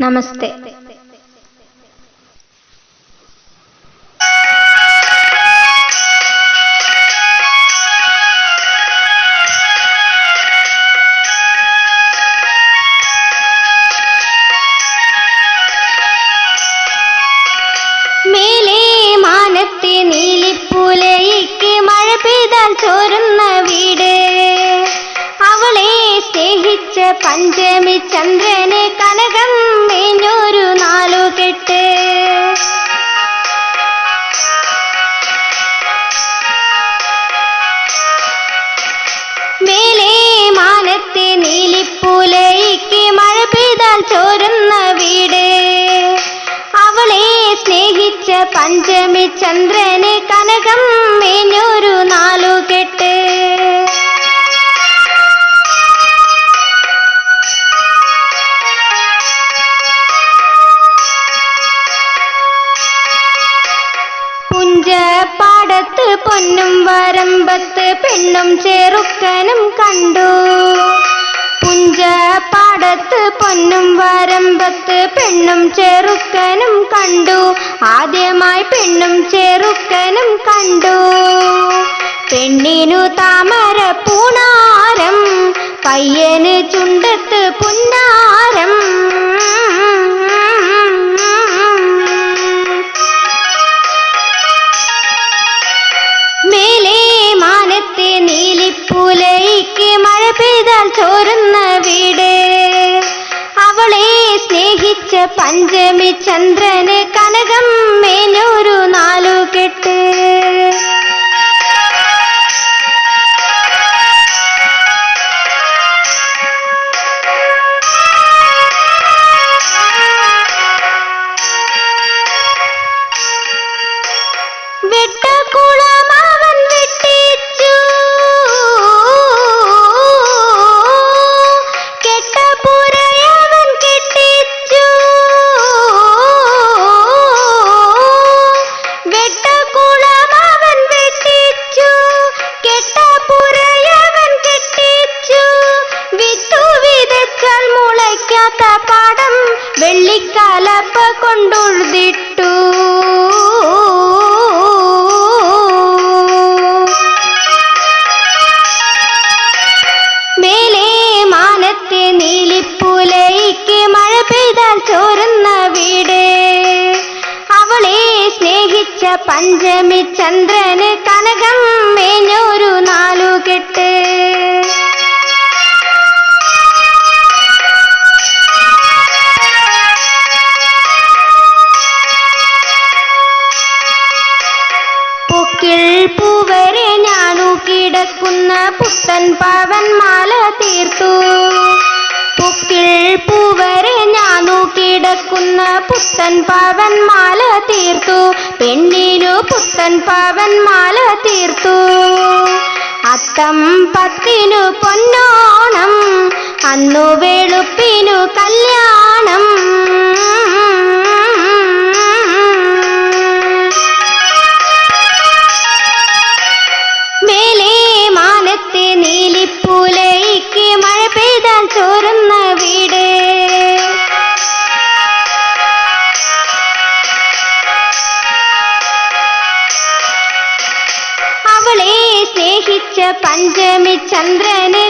നമസ്തേ. മേലെ മാനത്തെ നീലിപ്പൂലയ്ക്ക് മഴ പെയ്താൽ ചോരുന്ന വീട്, അവളെ സ്നേഹിച്ച പഞ്ചമി ചന്ദ്രന് കനകം മേഞ്ഞൊരു നാലുകെട്ട്. മേലെ മാനത്തെ നീലിപ്പൂലയ്ക്ക് മഴ പെയ്താൽ ചോരുന്ന വീട്, അവളെ സ്നേഹിച്ച പഞ്ചമി ചന്ദ്രന് കനകം മേഞ്ഞൊരു നാലുകെട്ട്. പുഞ്ചപ്പാടത്ത് പൊന്നും വരമ്പത്ത് പെണ്ണും ചെറുക്കനും കണ്ടു. പുഞ്ചപ്പാടത്ത് പൊന്നും വരമ്പത്ത് പെണ്ണും ചെറുക്കനും കണ്ടു. ആദ്യമായി പെണ്ണും ചെറുക്കനും കണ്ടു. പെണ്ണിനു താമര പൂണാരം, പയ്യന് ചുണ്ടത്ത് പുന്നാരം. മേലെ മാനത്തെ നീലിപ്പൂലയ്ക്ക് മഴ പെയ്താൽ ചോരുന്ന വീട്, അവളെ സ്നേഹിച്ച പഞ്ചമി ചന്ദ്രന് കനകം മേഞ്ഞൊരു നാലുകെട്ട്. വെട്ടക്കുളം അവൻ വെട്ടിച്ചു, കെട്ടപ്പുരയവൻ കെട്ടിച്ചു. വെട്ടക്കുളം അവൻ വെട്ടിച്ചു, കെട്ടപ്പുരയവൻ കെട്ടിച്ചു. വിത്തു വിതച്ചാൽ മുളയ്ക്കാത്ത പാടം വെള്ളിക്കാലപ്പ കൊണ്ടുഴുതിട്ടു. മേലെ മാനത്തെ നീലിപ്പൂലയ്ക്ക് മഴ പെയ്താൽ ചോരുന്ന വീട്, അവളെ സ്നേഹിച്ച പഞ്ചമി ചന്ദ്രന് കനകം മേഞ്ഞൊരു നാലുകെട്ട്. പൊക്കിൾ പൂവരെ ഞാനു കിടക്കുന്ന പുത്തൻ പവൻ മാല തീർത്തു. പൊക്കിൾ പൂവരെ ഞാനു കിടക്കുന്ന പുത്തൻ പവൻ മാല തീർത്തു. പെണ്ണിനു പുത്തൻ പവൻ മാല തീർത്തു. അത്തം പത്തിനു പൊന്നോണം, അന്നു വെളുപ്പിനു കല്യാണം. മേലെ മാനത്തെ നീലിപ്പൂലയ്ക്ക് മഴ പെയ്താൽ ചോരുന്ന വീട്, അവളെ സ്നേഹിച്ച പഞ്ചമി ചന്ദ്രന്